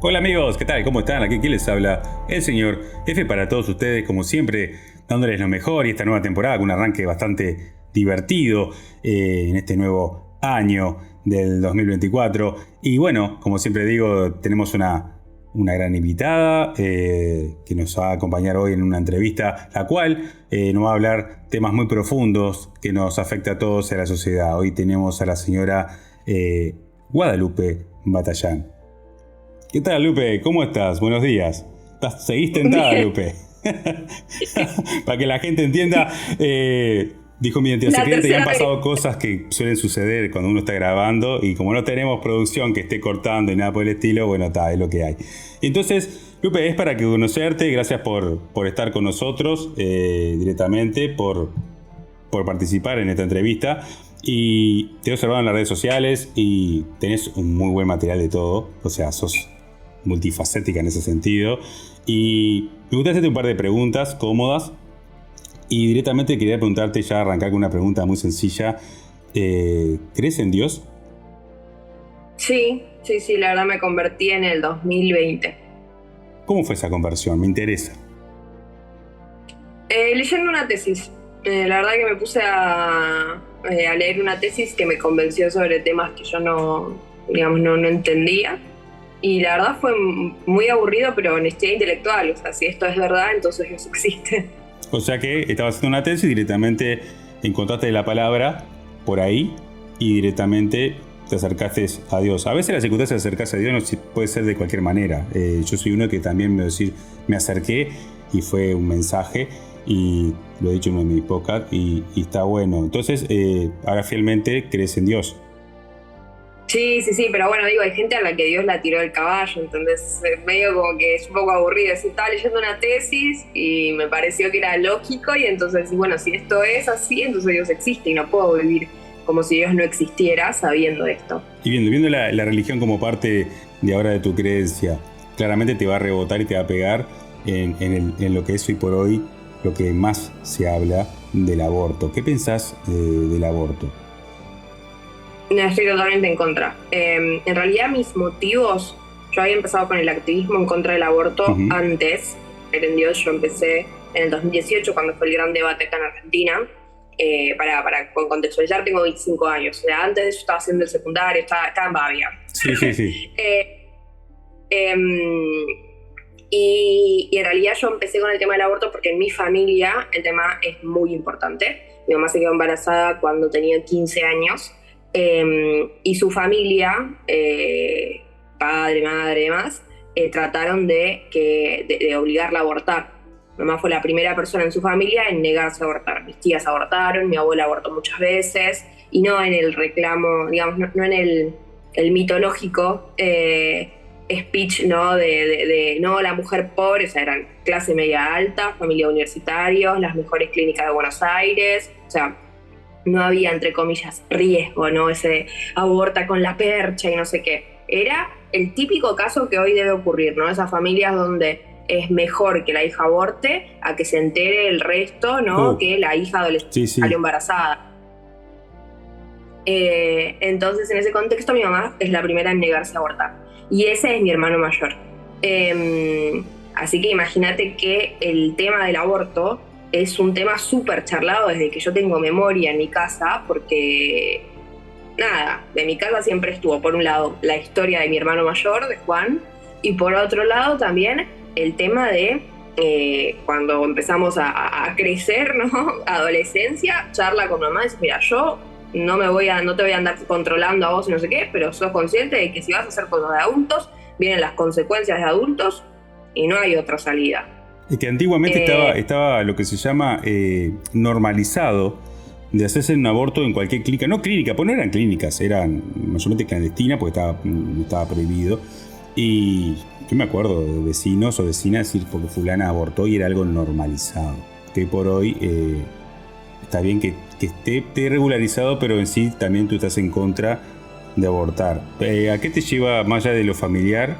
Hola amigos, ¿qué tal? ¿Cómo están? Aquí les habla el señor F para todos ustedes, como siempre, dándoles lo mejor y esta nueva temporada con un arranque bastante divertido en este nuevo año del 2024. Y bueno, como siempre digo, tenemos una gran invitada que nos va a acompañar hoy en una entrevista, la cual nos va a hablar temas muy profundos que nos afecta a todos y a la sociedad. Hoy tenemos a la señora Guadalupe Batallán. ¿Qué tal, Lupe? ¿Cómo estás? Buenos días. ¿Seguís tentada, Bien, Lupe? Para que la gente entienda, dijo mi identidad la secreta y han tercera vez. pasado cosas que suelen suceder cuando uno está grabando y como no tenemos producción que esté cortando y nada por el estilo, bueno, está, es lo que hay. Entonces, Lupe, es para que conocerte, gracias por estar con nosotros directamente, por participar en esta entrevista. Y te he observado en las redes sociales y tenés un muy buen material de todo, o sea, sos multifacética en ese sentido. Y me gustaría hacerte un par de preguntas cómodas. Y directamente quería preguntarte, ya arrancar con una pregunta muy sencilla. ¿Crees en Dios? Sí, la verdad me convertí en el 2020. ¿Cómo fue esa conversión? Me interesa. Leyendo una tesis. La verdad que me puse a leer una tesis que me convenció sobre temas que yo no, digamos, no entendía. Y la verdad fue muy aburrido, pero honestidad intelectual. O sea, si esto es verdad, entonces eso existe. O sea que estabas haciendo una tesis y directamente encontraste la palabra por ahí y directamente te acercaste a Dios. A veces la circunstancia de acercarse a Dios no puede ser de cualquier manera. Yo soy uno que también me acerqué y fue un mensaje y lo he dicho en uno de mis podcasts y está bueno. Entonces, ahora fielmente crees en Dios. Sí, pero bueno, digo, hay gente a la que Dios la tiró del caballo, entonces medio como que es un poco aburrido. Estaba leyendo una tesis y me pareció que era lógico y entonces, bueno, si esto es así, entonces Dios existe y no puedo vivir como si Dios no existiera sabiendo esto. Y viendo la religión como parte de ahora de tu creencia, claramente te va a rebotar y te va a pegar en lo que es hoy por hoy lo que más se habla del aborto. ¿Qué pensás del aborto? No, estoy totalmente en contra. En realidad mis motivos, yo había empezado con el activismo en contra del aborto Ujú. antes, pero en Dios yo empecé en el 2018 cuando fue el gran debate acá en Argentina. Para contextualizar, tengo 25 años. O sea, antes de eso estaba haciendo el secundario, estaba en Bavia. Sí. Eh, em, y en realidad yo empecé con el tema del aborto porque en mi familia el tema es muy importante. Mi mamá se quedó embarazada cuando tenía 15 años y su familia, padre, madre y demás, trataron de obligarla a abortar. Mi mamá fue la primera persona en su familia en negarse a abortar. Mis tías abortaron, mi abuela abortó muchas veces y no en el reclamo, digamos, no en el mitológico speech, ¿no? No, la mujer pobre, o sea, eran clase media alta, familia universitarios, las mejores clínicas de Buenos Aires, o sea, no había, entre comillas, riesgo, ¿no? Ese aborta con la percha y no sé qué. Era el típico caso que hoy debe ocurrir, ¿no? Esas familias donde es mejor que la hija aborte a que se entere el resto, ¿no? Uh, Que la hija adolescente sí, salió sí. embarazada. Entonces, en ese contexto, mi mamá es la primera en negarse a abortar. Y ese es mi hermano mayor. Así que imagínate que el tema del aborto es un tema súper charlado desde que yo tengo memoria en mi casa, porque, nada, de mi casa siempre estuvo, por un lado, la historia de mi hermano mayor, de Juan, y por otro lado también el tema de cuando empezamos a crecer, ¿no? Adolescencia, charla con mamá y dice, mira, yo no te voy a andar controlando a vos y no sé qué, pero sos consciente de que si vas a hacer cosas de adultos, vienen las consecuencias de adultos y no hay otra salida. Es que antiguamente Eh, estaba lo que se llama normalizado de hacerse un aborto en cualquier clínica. No clínica, pues no eran clínicas, eran mayormente clandestinas porque estaba prohibido. Y yo me acuerdo de vecinos o vecinas decir porque fulana abortó y era algo normalizado. Que hoy por hoy está bien que esté regularizado, pero en sí también tú estás en contra de abortar. ¿A qué te lleva, más allá de lo familiar,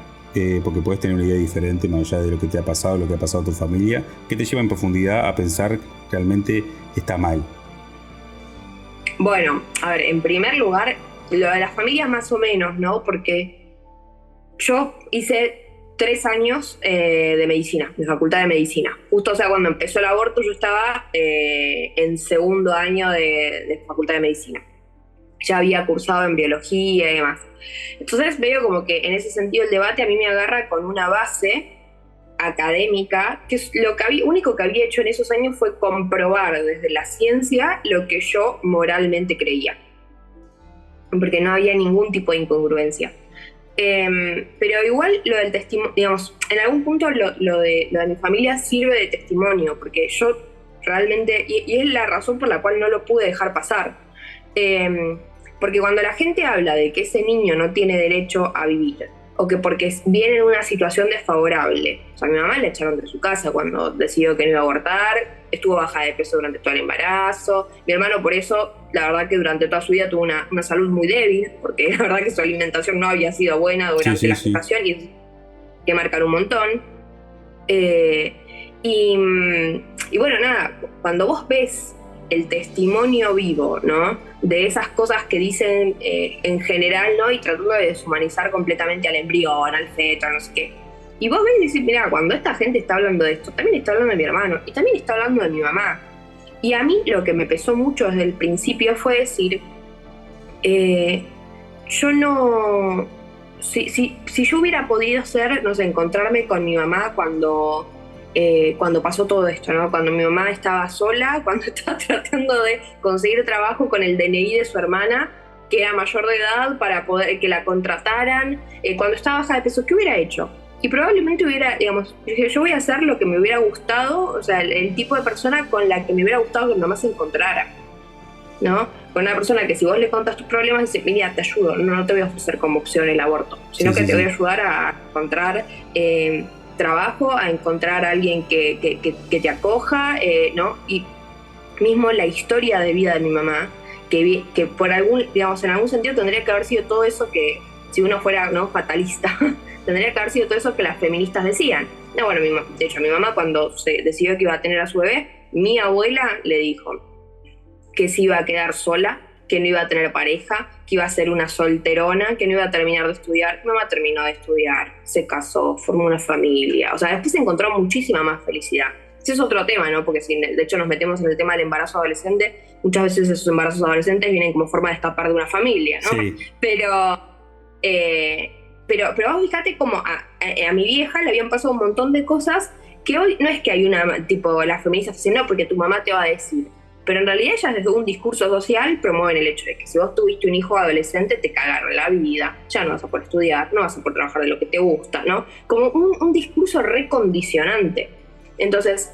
porque puedes tener una idea diferente más allá de lo que te ha pasado, lo que ha pasado a tu familia, qué te lleva en profundidad a pensar que realmente está mal? bueno, a ver, en primer lugar, lo de las familias más o menos, ¿no? Porque yo hice 3 años de medicina, de facultad de medicina. Justo, o sea, cuando empezó el aborto yo estaba en segundo año de facultad de medicina. Ya había cursado en biología y demás. Entonces veo como que en ese sentido el debate a mí me agarra con una base académica, que es único que había hecho en esos años fue comprobar desde la ciencia lo que yo moralmente creía, porque no había ningún tipo de incongruencia. Pero igual lo del testimonio, digamos, en algún punto lo de mi familia sirve de testimonio, porque yo realmente, y es la razón por la cual no lo pude dejar pasar, porque cuando la gente habla de que ese niño no tiene derecho a vivir, o que porque viene en una situación desfavorable, o sea, a mi mamá le echaron de su casa cuando decidió que no iba a abortar, estuvo baja de peso durante todo el embarazo, mi hermano por eso, la verdad que durante toda su vida tuvo una salud muy débil, porque la verdad que su alimentación no había sido buena durante la gestación, y hay que marcar un montón. Y bueno, nada, cuando vos ves el testimonio vivo, ¿no?, de esas cosas que dicen en general, ¿no?, y tratando de deshumanizar completamente al embrión, al feto, no sé qué. Y vos ves y decís, mira, cuando esta gente está hablando de esto, también está hablando de mi hermano, y también está hablando de mi mamá. Y a mí lo que me pesó mucho desde el principio fue decir, yo no... Si yo hubiera podido ser, no sé, encontrarme con mi mamá cuando pasó todo esto, ¿no? Cuando mi mamá estaba sola, cuando estaba tratando de conseguir trabajo con el DNI de su hermana, que era mayor de edad, para poder que la contrataran, cuando estaba baja de peso, ¿qué hubiera hecho? Y probablemente hubiera, digamos, yo voy a hacer lo que me hubiera gustado, o sea, el tipo de persona con la que me hubiera gustado que mi mamá se encontrara, ¿no? Con una persona que si vos le contas tus problemas, dice, mira, te ayudo, no te voy a ofrecer como opción el aborto, sino que te voy a ayudar a encontrar trabajo, a encontrar a alguien que te acoja, ¿no? Y mismo la historia de vida de mi mamá, que por algún, digamos, en algún sentido tendría que haber sido todo eso que, si uno fuera, ¿no?, fatalista, tendría que haber sido todo eso que las feministas decían. No, bueno, de hecho, mi mamá cuando se decidió que iba a tener a su bebé, mi abuela le dijo que se iba a quedar sola, que no iba a tener pareja, que iba a ser una solterona, que no iba a terminar de estudiar. Mi mamá terminó de estudiar, se casó, formó una familia. O sea, después encontró muchísima más felicidad. Ese es otro tema, ¿no? Porque si de hecho nos metemos en el tema del embarazo adolescente, muchas veces esos embarazos adolescentes vienen como forma de escapar de una familia, ¿no? Sí. Pero vos fíjate como a mi vieja le habían pasado un montón de cosas que hoy no es que hay una, tipo, las feministas dicen, no, porque tu mamá te va a decir. Pero en realidad ellas desde un discurso social promueven el hecho de que si vos tuviste un hijo adolescente te cagaron la vida, ya no vas a poder estudiar, no vas a poder trabajar de lo que te gusta, ¿no? Como un discurso recondicionante. Entonces,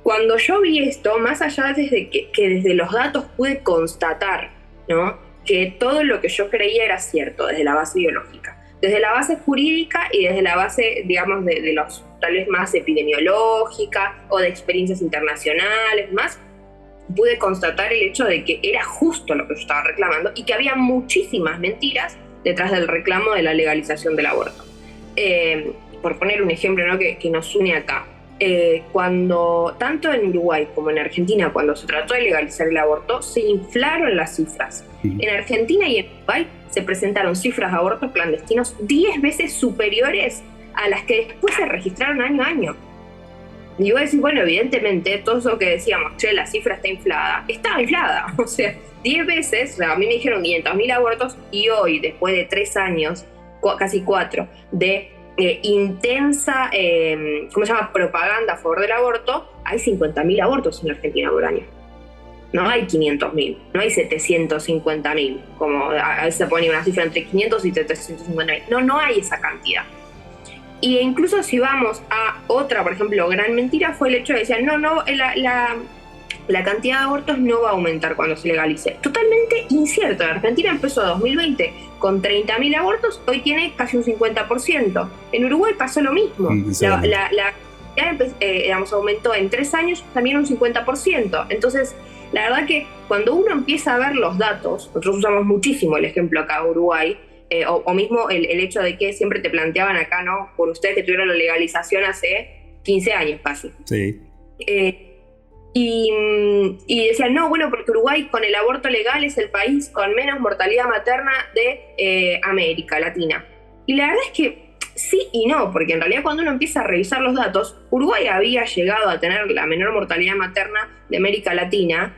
cuando yo vi esto, más allá desde que desde los datos pude constatar, ¿no?, que todo lo que yo creía era cierto desde la base biológica, desde la base jurídica y desde la base, digamos, de los tal vez más epidemiológica o de experiencias internacionales, más, pude constatar el hecho de que era justo lo que yo estaba reclamando y que había muchísimas mentiras detrás del reclamo de la legalización del aborto. Por poner un ejemplo, ¿no?, que nos une acá. Cuando, tanto en Uruguay como en Argentina, cuando se trató de legalizar el aborto, se inflaron las cifras. En Argentina y en Uruguay se presentaron cifras de abortos clandestinos 10 veces superiores a las que después se registraron año a año. Y vos decís, bueno, evidentemente, todo eso que decíamos, che, la cifra está inflada, estaba inflada. O sea, 10 veces, o sea, a mí me dijeron 500.000 abortos y hoy, después de 3 años, casi 4, de intensa, ¿cómo se llama?, propaganda a favor del aborto, hay 50.000 abortos en Argentina por año. No hay 500.000, no hay 750.000, como a veces se pone una cifra entre 500 y 750.000. No hay esa cantidad. Y incluso si vamos a otra, por ejemplo, gran mentira, fue el hecho de decir, la cantidad de abortos no va a aumentar cuando se legalice. Totalmente incierto. Argentina empezó 2020 con 30.000 abortos, hoy tiene casi un 50%. En Uruguay pasó lo mismo. Digamos, aumentó en 3 años también un 50%. Entonces, la verdad que cuando uno empieza a ver los datos, nosotros usamos muchísimo el ejemplo acá de Uruguay, o mismo el hecho de que siempre te planteaban acá, ¿no?, por ustedes que tuvieron la legalización hace 15 años casi. Sí. Y decían, no, bueno, porque Uruguay con el aborto legal es el país con menos mortalidad materna de América Latina. Y la verdad es que sí y no, porque en realidad cuando uno empieza a revisar los datos, Uruguay había llegado a tener la menor mortalidad materna de América Latina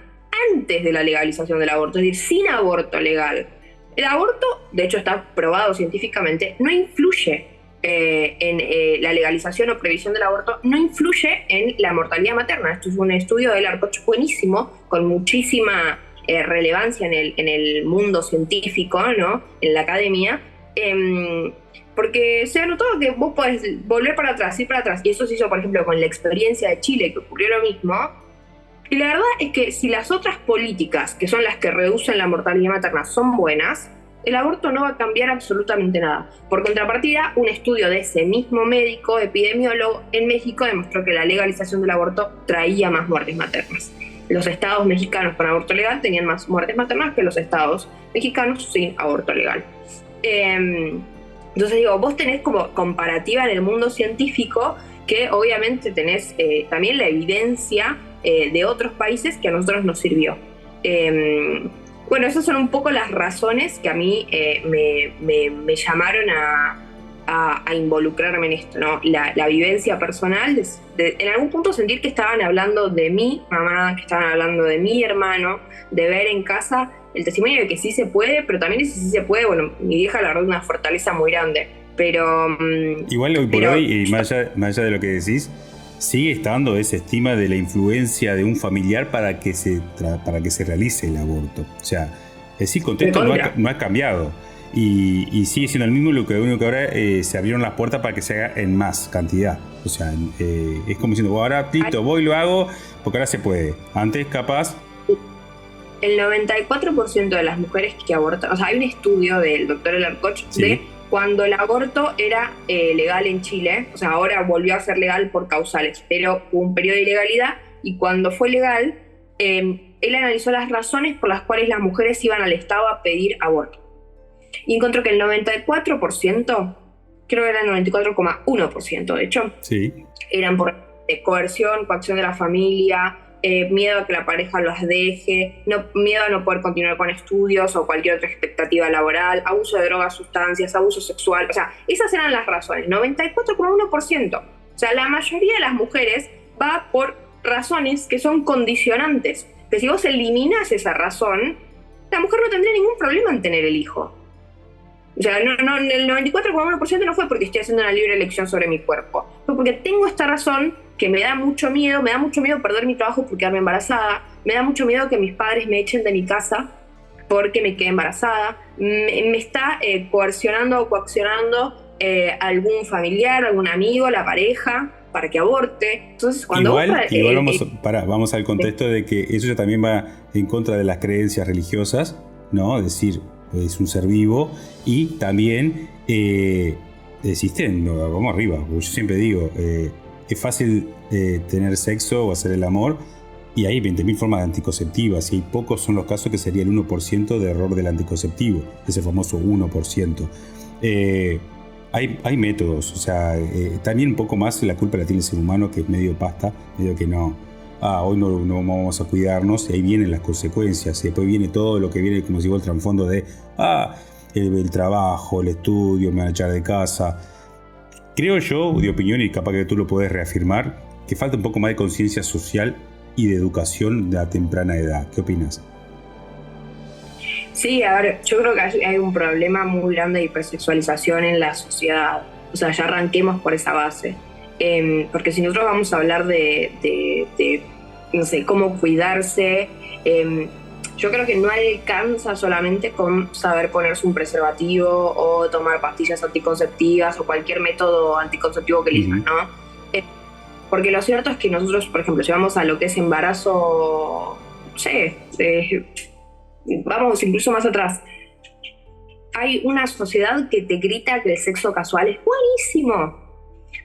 antes de la legalización del aborto, es decir, sin aborto legal. El aborto, de hecho está probado científicamente, no influye en la legalización o prohibición del aborto, no influye en la mortalidad materna. Esto es un estudio del Arcoch buenísimo, con muchísima relevancia en el mundo científico, ¿no? En la academia, porque se ha notado que vos podés volver para atrás, ir para atrás, y eso se hizo, por ejemplo, con la experiencia de Chile, que ocurrió lo mismo. Y la verdad es que si las otras políticas, que son las que reducen la mortalidad materna, son buenas, el aborto no va a cambiar absolutamente nada. Por contrapartida, un estudio de ese mismo médico epidemiólogo en México demostró que la legalización del aborto traía más muertes maternas. Los estados mexicanos con aborto legal tenían más muertes maternas que los estados mexicanos sin aborto legal. Entonces digo, vos tenés como comparativa en el mundo científico que obviamente tenés también la evidencia de otros países que a nosotros nos sirvió. Bueno, esas son un poco las razones que a mí me llamaron a involucrarme en esto, ¿no? La vivencia personal, en algún punto sentir que estaban hablando de mi mamá, que estaban hablando de mi hermano, de ver en casa el testimonio de que sí se puede, pero también ese sí se puede, bueno, mi vieja la verdad es una fortaleza muy grande, pero... Igual hoy por hoy, y más allá de lo que decís, sigue estando esa estima de la influencia de un familiar para que se realice el aborto. O sea, el contexto no ha cambiado. Y sigue siendo el mismo, lo único que ahora se abrieron las puertas para que se haga en más cantidad. O sea, es como diciendo, ahora listo, voy y lo hago, porque ahora se puede. Antes, capaz... El 94% de las mujeres que abortan, o sea, hay un estudio del doctor Arcoch de cuando el aborto era legal en Chile, o sea, ahora volvió a ser legal por causales, pero hubo un periodo de ilegalidad, y cuando fue legal, él analizó las razones por las cuales las mujeres iban al Estado a pedir aborto. Y encontró que el 94%, creo que era el 94,1% de hecho, eran por coerción, coacción de la familia, miedo a que la pareja los deje, miedo a no poder continuar con estudios o cualquier otra expectativa laboral, abuso de drogas, sustancias, abuso sexual. O sea, esas eran las razones, 94,1%. O sea, la mayoría de las mujeres va por razones que son condicionantes. Que si vos eliminás esa razón, la mujer no tendría ningún problema en tener el hijo. O sea, el 94,1% no fue porque estoy haciendo una libre elección sobre mi cuerpo. Fue porque tengo esta razón que me da mucho miedo perder mi trabajo por quedarme embarazada, me da mucho miedo que mis padres me echen de mi casa porque me quedé embarazada, me está coercionando o coaccionando algún familiar, algún amigo, la pareja, para que aborte. Entonces, cuando vamos al contexto de que eso ya también va en contra de las creencias religiosas, ¿no? Es decir, es un ser vivo, y también existen, vamos arriba, yo siempre digo, es fácil tener sexo o hacer el amor, y hay 20.000 formas de anticonceptivas, y pocos son los casos que sería el 1% de error del anticonceptivo, ese famoso 1%. Hay métodos, o sea, también un poco más la culpa la tiene el ser humano, que es medio pasta, medio que no, hoy no vamos a cuidarnos, y ahí vienen las consecuencias, y después viene todo lo que viene, como si fuera el trasfondo de, el trabajo, el estudio, me van a echar de casa. Creo yo, de opinión, y capaz que tú lo podés reafirmar, que falta un poco más de conciencia social y de educación de a temprana edad. ¿Qué opinas? Sí, a ver, yo creo que hay un problema muy grande de hipersexualización en la sociedad. O sea, ya arranquemos por esa base. Porque si nosotros vamos a hablar de no sé, cómo cuidarse, yo creo que no alcanza solamente con saber ponerse un preservativo o tomar pastillas anticonceptivas o cualquier método anticonceptivo que elijas, ¿no? Porque lo cierto es que nosotros, por ejemplo, si vamos a lo que es embarazo, no sé, vamos incluso más atrás, hay una sociedad que te grita que el sexo casual es buenísimo.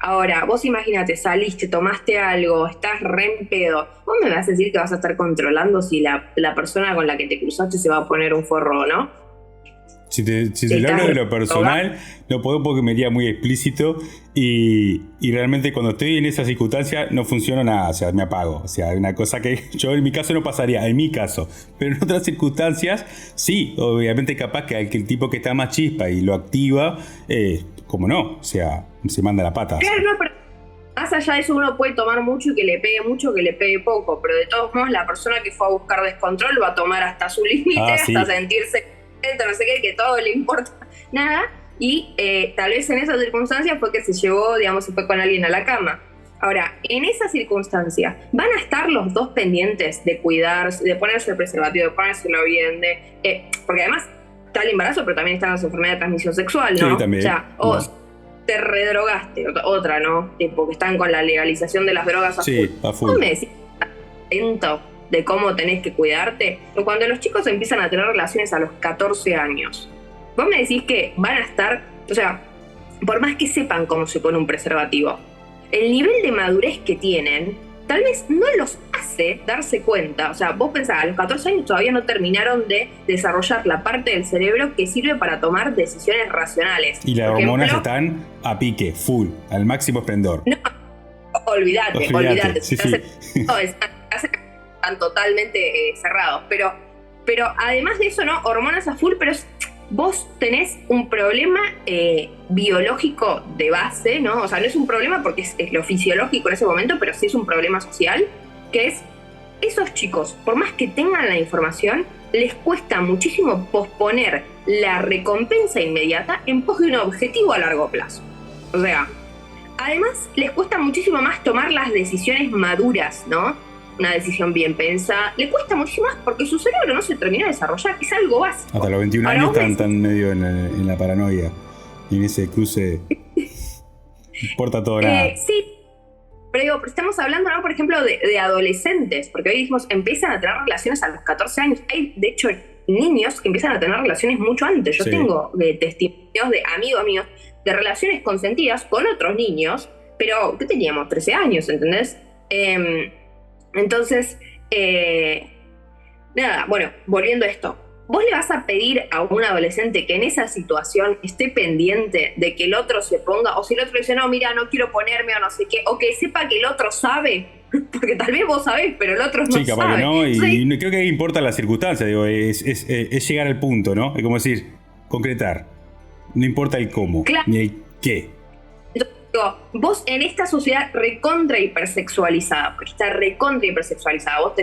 Ahora, vos imagínate, saliste, tomaste algo, estás re en pedo. Vos me vas a decir que vas a estar controlando si la persona con la que te cruzaste se va a poner un forro o no. Si te hablo de lo personal, no puedo porque me iría muy explícito, y realmente cuando estoy en esa circunstancia no funciona nada, o sea, me apago. O sea, hay una cosa que yo en mi caso no pasaría, en mi caso. Pero en otras circunstancias, sí, obviamente capaz que el tipo que está más chispa y lo activa, ¿cómo no? O sea, se manda la pata. Claro, no, pero más allá de eso uno puede tomar mucho y que le pegue mucho, que le pegue poco, pero de todos modos la persona que fue a buscar descontrol va a tomar hasta su límite, Sí. hasta sentirse contento, no sé qué, que todo le importa nada, y tal vez en esa circunstancia fue que se llevó, digamos, se fue con alguien a la cama. Ahora, en esa circunstancia, ¿van a estar los dos pendientes de cuidarse, de ponerse el preservativo, de ponérselo bien, porque además está el embarazo, pero también están las enfermedades de transmisión sexual, ¿no? Sí, también. O sea, te redrogaste, otra, ¿no? Tipo, que están con la legalización de las drogas a sí, full. a full. ¿Vos me decís atento de cómo tenés que cuidarte? Cuando los chicos empiezan a tener relaciones a los 14 años, vos me decís que van a estar, o sea, por más que sepan cómo se pone un preservativo, el nivel de madurez que tienen tal vez no los hace darse cuenta. O sea, vos pensás, a los 14 años todavía no terminaron de desarrollar la parte del cerebro que sirve para tomar decisiones racionales. Y las hormonas están a pique, full, al máximo esplendor. No, olvídate. Sí. No, están totalmente cerrados. Pero además de eso, ¿no? Hormonas a full, pero vos tenés un problema biológico de base, ¿no? O sea, no es un problema porque es lo fisiológico en ese momento, pero sí es un problema social, que es esos chicos, por más que tengan la información, les cuesta muchísimo posponer la recompensa inmediata en pos de un objetivo a largo plazo. O sea, además les cuesta muchísimo más tomar las decisiones maduras, ¿no? Una decisión bien pensada, le cuesta muchísimo más porque su cerebro no se termina de desarrollar, es algo básico. Hasta los 21 años están medio en la paranoia, y en ese cruce importa todo nada. Sí, pero estamos hablando, ¿no? Por ejemplo, de adolescentes, porque hoy dijimos, empiezan a tener relaciones a los 14 años. Hay, de hecho, niños que empiezan a tener relaciones mucho antes. Yo tengo testimonios de amigos míos de relaciones consentidas con otros niños, pero ¿qué teníamos? 13 años, ¿entendés? Entonces, nada, bueno, volviendo a esto, ¿vos le vas a pedir a un adolescente que en esa situación esté pendiente de que el otro se ponga, o si el otro dice, no, mira, no quiero ponerme o no sé qué, o que sepa que el otro sabe? Porque tal vez vos sabés, pero el otro no sabe. Sí, capaz que no, y creo que ahí importa la circunstancia, digo, es llegar al punto, ¿no? Es como decir, concretar, no importa el cómo, ni el qué. Vos en esta sociedad recontra hipersexualizada, porque está recontra hipersexualizada, vos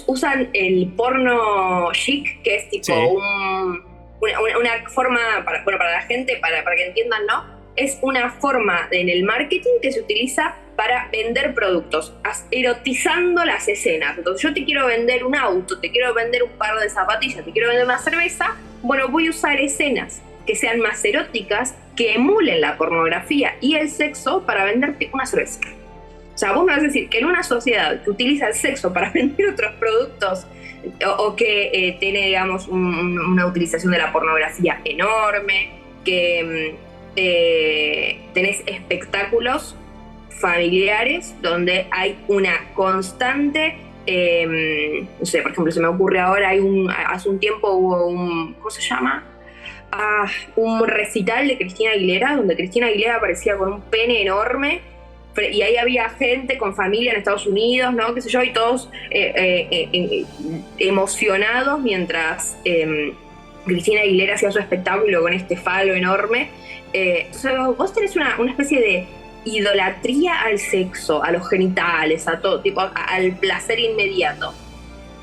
usan el porno chic, que es tipo una forma, para la gente, para que entiendan, ¿no? Es una forma en el marketing que se utiliza para vender productos, erotizando las escenas. Entonces yo te quiero vender un auto, te quiero vender un par de zapatillas, te quiero vender una cerveza, bueno, voy a usar escenas que sean más eróticas, que emulen la pornografía y el sexo para venderte una cerveza. O sea, vos me vas a decir que en una sociedad que utiliza el sexo para vender otros productos o que tiene, digamos, una utilización de la pornografía enorme, que tenés espectáculos familiares donde hay una constante, no sé, por ejemplo, se me ocurre ahora, hace un tiempo hubo ¿cómo se llama? Un recital de Cristina Aguilera, donde Cristina Aguilera aparecía con un pene enorme, y ahí había gente con familia en Estados Unidos, ¿no? Qué sé yo, y todos emocionados mientras Cristina Aguilera hacía su espectáculo con este falo enorme. Entonces vos tenés una especie de idolatría al sexo, a los genitales, a todo, tipo, al placer inmediato.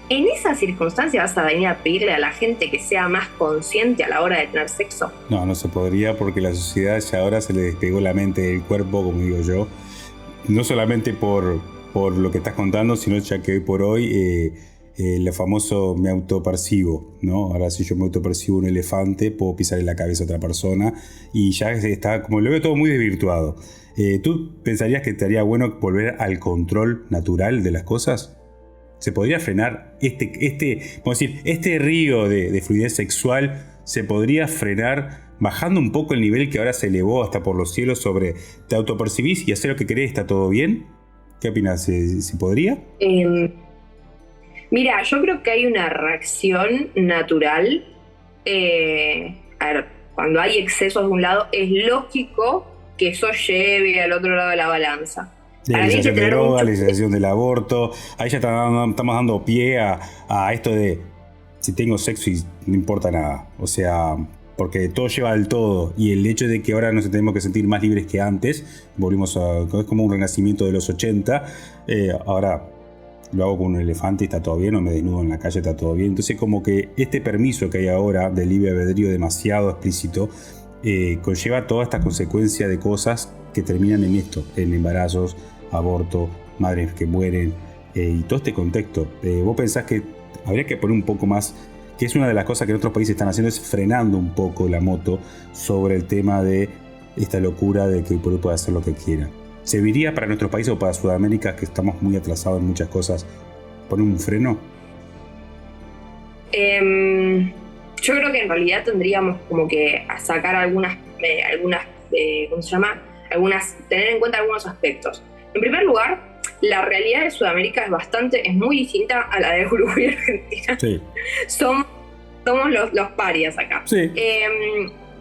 ¿En esa circunstancia vas a venir a pedirle a la gente que sea más consciente a la hora de tener sexo? No se podría, porque la sociedad ya ahora se le despegó la mente del cuerpo, como digo yo. No solamente por lo que estás contando, sino ya que hoy por hoy lo famoso me autopercibo, ¿no? Ahora si yo me autopercibo un elefante, puedo pisarle la cabeza a otra persona y ya está, como lo veo todo muy desvirtuado. ¿Tú pensarías que te haría bueno volver al control natural de las cosas? ¿Se podría frenar este río de fluidez sexual? ¿Se podría frenar bajando un poco el nivel que ahora se elevó hasta por los cielos sobre te autopercibís y hacer lo que querés, está todo bien? ¿Qué opinas? ¿Se podría? Mira, yo creo que hay una reacción natural. A ver, cuando hay excesos de un lado, es lógico que eso lleve al otro lado de la balanza. Legalización de droga, legalización del aborto. Ahí ya estamos dando pie a esto de si tengo sexo y no importa nada. O sea, porque todo lleva al todo, y el hecho de que ahora nos tenemos que sentir más libres que antes, es como un renacimiento de los 80, ahora lo hago con un elefante y está todo bien, o me desnudo en la calle, está todo bien. Entonces como que este permiso que hay ahora del libre albedrío demasiado explícito, conlleva toda esta consecuencia de cosas que terminan en esto, en embarazos, aborto, madres que mueren, y todo este contexto. ¿Vos pensás que habría que poner un poco más, que es una de las cosas que en otros países están haciendo, es frenando un poco la moto sobre el tema de esta locura de que el pueblo puede hacer lo que quiera? ¿Serviría para nuestros países o para Sudamérica, que estamos muy atrasados en muchas cosas, poner un freno? Yo creo que en realidad tendríamos como que sacar algunas ¿cómo se llama? Tener en cuenta algunos aspectos. En primer lugar, la realidad de Sudamérica es muy distinta a la de Uruguay y Argentina. Sí. Somos los parias acá. Sí.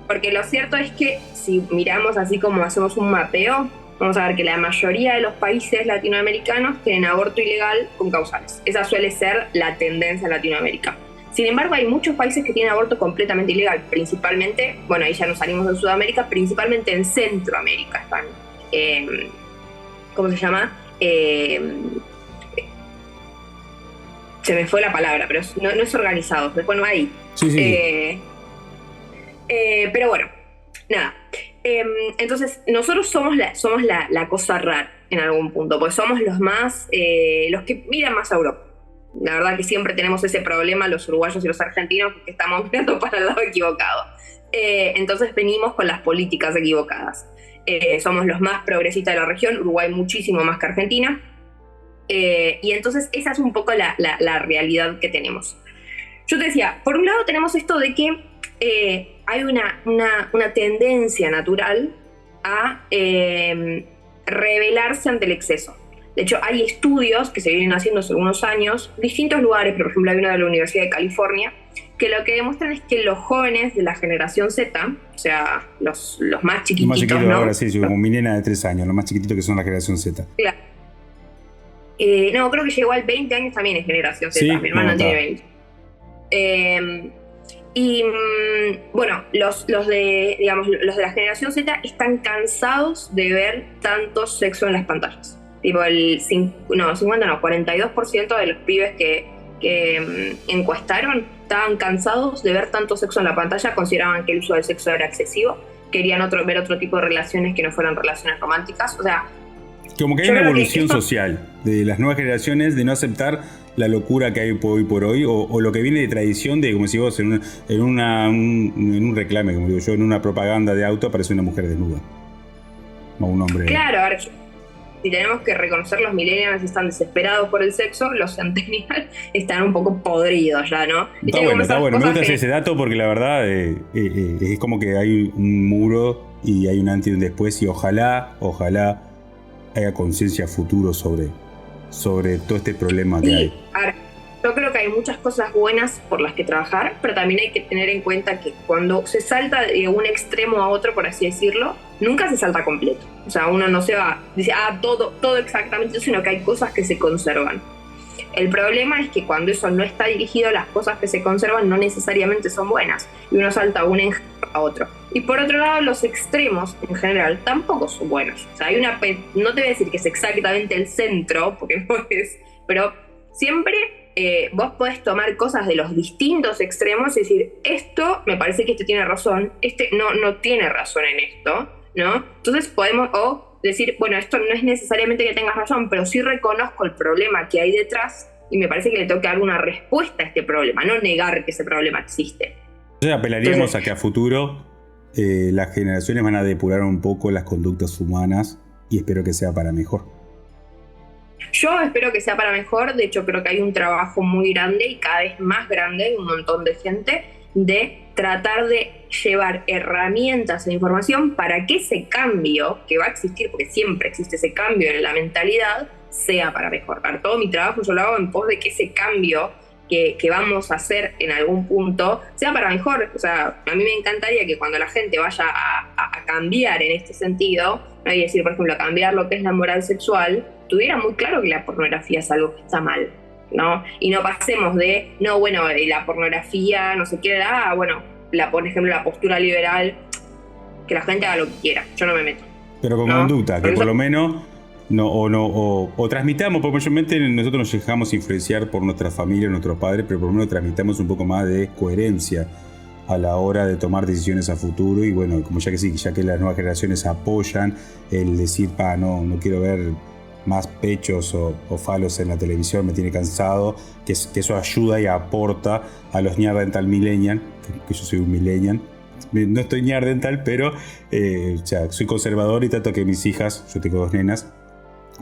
Porque lo cierto es que si miramos así como hacemos un mapeo, vamos a ver que la mayoría de los países latinoamericanos tienen aborto ilegal con causales. Esa suele ser la tendencia en Latinoamérica. Sin embargo, hay muchos países que tienen aborto completamente ilegal, principalmente, bueno, ahí ya nos salimos de Sudamérica, principalmente en Centroamérica están, ¿cómo se llama? Se me fue la palabra, pero no es organizado, después no hay. Sí. Pero bueno, nada. Entonces, nosotros somos la cosa rara en algún punto, porque somos los que miran más a Europa. La verdad que siempre tenemos ese problema, los uruguayos y los argentinos, que estamos mirando para el lado equivocado. Entonces venimos con las políticas equivocadas. Somos los más progresistas de la región, Uruguay muchísimo más que Argentina. Y entonces esa es un poco la realidad que tenemos. Yo te decía, por un lado tenemos esto de que hay una tendencia natural a rebelarse ante el exceso. De hecho, hay estudios que se vienen haciendo hace algunos años, distintos lugares, por ejemplo, hay uno de la Universidad de California, que lo que demuestran es que los jóvenes de la generación Z, o sea, los más chiquititos, más chiquito, ¿no? Ahora sí, como mi nena de 3 años, los más chiquititos que son la generación Z. Claro. No, creo que llegó al 20 años también es generación Z, ¿Sí? Mi hermano tiene 20. Bueno, los de la generación Z están cansados de ver tanto sexo en las pantallas. Tipo el 42% de los pibes que encuestaron estaban cansados de ver tanto sexo en la pantalla, consideraban que el uso del sexo era excesivo, querían ver otro tipo de relaciones que no fueran relaciones románticas. O sea, como que hay una evolución social de las nuevas generaciones de no aceptar la locura que hay hoy por hoy, o lo que viene de tradición de, como si vos en un reclame, como digo yo, en una propaganda de auto aparece una mujer desnuda o un hombre. Claro, a ver, si tenemos que reconocer, los millennials están desesperados por el sexo, los centennials están un poco podridos ya, ¿no? Está bueno. Me gusta ese dato porque la verdad es como que hay un muro y hay un antes y un después, y ojalá haya conciencia futuro sobre todo este problema que hay. A ver, yo creo que hay muchas cosas buenas por las que trabajar, pero también hay que tener en cuenta que cuando se salta de un extremo a otro, por así decirlo, nunca se salta completo. O sea, uno no se va, dice, todo exactamente, sino que hay cosas que se conservan. El problema es que cuando eso no está dirigido, las cosas que se conservan no necesariamente son buenas, y uno salta de un ejemplo a otro. Y por otro lado, los extremos en general tampoco son buenos. O sea, no te voy a decir que es exactamente el centro, porque no es, pero siempre vos podés tomar cosas de los distintos extremos y decir, esto me parece que este tiene razón, este no tiene razón en esto, ¿no? Entonces podemos decir, bueno, esto no es necesariamente que tengas razón, pero sí reconozco el problema que hay detrás y me parece que le tengo que dar una respuesta a este problema, no negar que ese problema existe. Entonces apelaríamos a que a futuro las generaciones van a depurar un poco las conductas humanas, y espero que sea para mejor. Yo espero que sea para mejor. De hecho, creo que hay un trabajo muy grande y cada vez más grande de un montón de gente de tratar de llevar herramientas e información para que ese cambio que va a existir, porque siempre existe ese cambio en la mentalidad, sea para mejorar. Todo mi trabajo yo lo hago en pos de que ese cambio que vamos a hacer en algún punto sea para mejor. O sea, a mí me encantaría que cuando la gente vaya a cambiar en este sentido, ¿no? Y decir, por ejemplo, a cambiar lo que es la moral sexual, tuviera muy claro que la pornografía es algo que está mal, ¿no? Y no pasemos de, no, bueno, la pornografía, no sé qué, bueno, por ejemplo, la postura liberal, que la gente haga lo que quiera, yo no me meto. Pero con conducta, que por lo menos o transmitamos, porque mayormente nosotros nos dejamos influenciar por nuestra familia, nuestros padres, pero por lo menos transmitamos un poco más de coherencia a la hora de tomar decisiones a futuro. Y bueno, como ya que las nuevas generaciones apoyan el decir, no quiero ver más pechos o falos en la televisión, me tiene cansado, que eso ayuda y aporta a los Neanderthal Millennial, que yo soy un Millennial. No estoy Neanderthal, pero soy conservador y trato que mis hijas, yo tengo 2 nenas,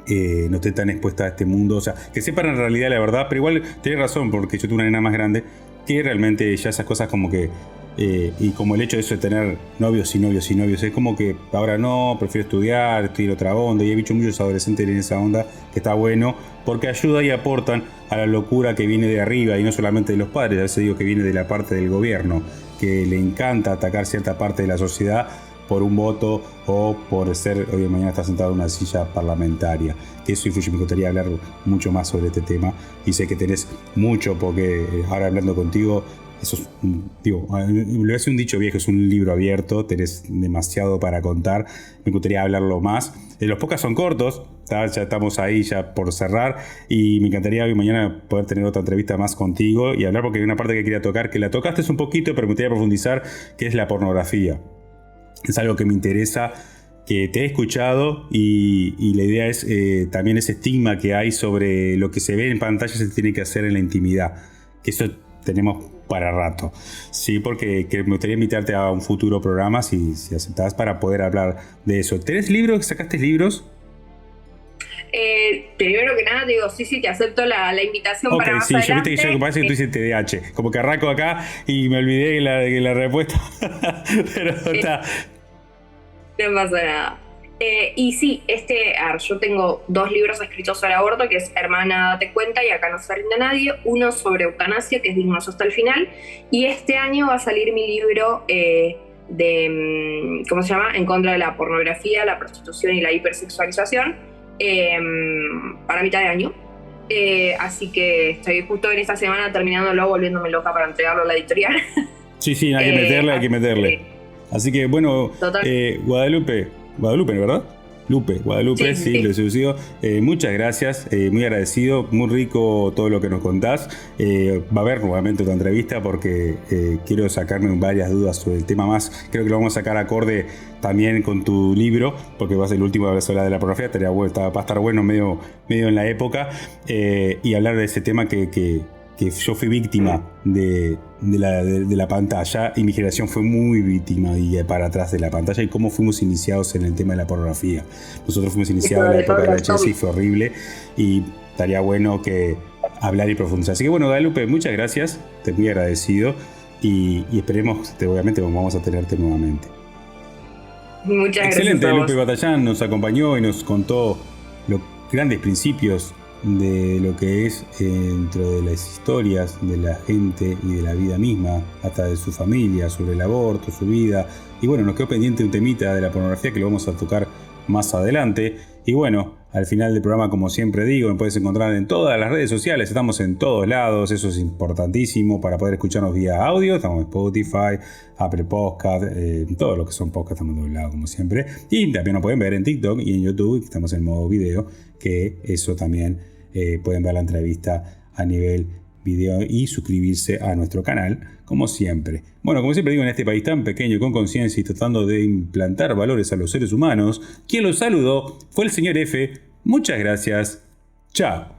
no estén tan expuestas a este mundo, o sea, que sepan en realidad la verdad, pero igual tenés razón, porque yo tengo una nena más grande, que realmente ya esas cosas como que, y como el hecho de eso de tener novios, es como que ahora no, prefiero estudiar, estoy en otra onda, y he visto muchos adolescentes en esa onda, que está bueno, porque ayuda y aportan a la locura que viene de arriba, y no solamente de los padres, a veces digo que viene de la parte del gobierno, que le encanta atacar cierta parte de la sociedad por un voto o por ser, hoy de mañana está sentado en una silla parlamentaria. Que eso influye, me gustaría hablar mucho más sobre este tema y sé que tenés mucho, porque ahora hablando contigo, eso es, digo, lo hace un dicho viejo, es un libro abierto, tenés demasiado para contar, me gustaría hablarlo más. Los podcasts son cortos, ya estamos ahí ya por cerrar y me encantaría hoy mañana poder tener otra entrevista más contigo y hablar, porque hay una parte que quería tocar, que la tocaste un poquito, pero me gustaría profundizar, que es la pornografía. Es algo que me interesa, que te he escuchado y la idea es también ese estigma que hay sobre lo que se ve en pantalla se tiene que hacer en la intimidad, que eso tenemos para rato, sí, porque me gustaría invitarte a un futuro programa si aceptás, para poder hablar de eso. ¿Tenés libros? ¿Sacaste libros? Primero que nada, digo, sí, te acepto la invitación para más adelante. Yo viste que yo parece que tú dices TDAH, como que arranco acá y me olvidé la respuesta, pero está. No pasa nada. Y sí, yo tengo 2 libros escritos sobre aborto, que es Hermana, date cuenta y Acá no se rinde nadie, uno sobre eutanasia, que es Dignos hasta el final, y este año va a salir mi libro ¿cómo se llama? En contra de la pornografía, la prostitución y la hipersexualización, para mitad de año. Así que estoy justo en esta semana terminándolo, volviéndome loca para entregarlo a la editorial. Sí, hay que meterle. Así que bueno, Guadalupe, ¿verdad? Guadalupe, sí. Lo he seducido. Muchas gracias, muy agradecido, muy rico todo lo que nos contás. Va a haber nuevamente otra entrevista porque quiero sacarme varias dudas sobre el tema más. Creo que lo vamos a sacar acorde también con tu libro, porque va a ser el último de hablar de la pornografía, va a estar bueno medio en la época, y hablar de ese tema que yo fui víctima de la pantalla, y mi generación fue muy víctima y para atrás de la pantalla, y cómo fuimos iniciados en el tema de la pornografía. Nosotros fuimos iniciados en la época de la VHS y fue horrible, y estaría bueno que hablar y profundizar. Así que bueno, Guadalupe, muchas gracias, estoy muy agradecido y esperemos, obviamente vamos a tenerte nuevamente. Muchas excelente, gracias. Lupe Batallán nos acompañó y nos contó los grandes principios de lo que es dentro de las historias de la gente y de la vida misma, hasta de su familia, sobre el aborto, su vida. Y bueno, nos quedó pendiente un temita de la pornografía que lo vamos a tocar más adelante. Y bueno, al final del programa, como siempre digo, me puedes encontrar en todas las redes sociales, estamos en todos lados, eso es importantísimo para poder escucharnos vía audio. Estamos en Spotify, Apple Podcast, en todo lo que son podcasts, estamos en todos lados como siempre. Y también nos pueden ver en TikTok y en YouTube, estamos en modo video, que eso también pueden ver la entrevista a nivel video y suscribirse a nuestro canal, como siempre. Bueno, como siempre digo, en este país tan pequeño, con conciencia y tratando de implantar valores a los seres humanos, quien los saludó fue el señor F. Muchas gracias. Chao.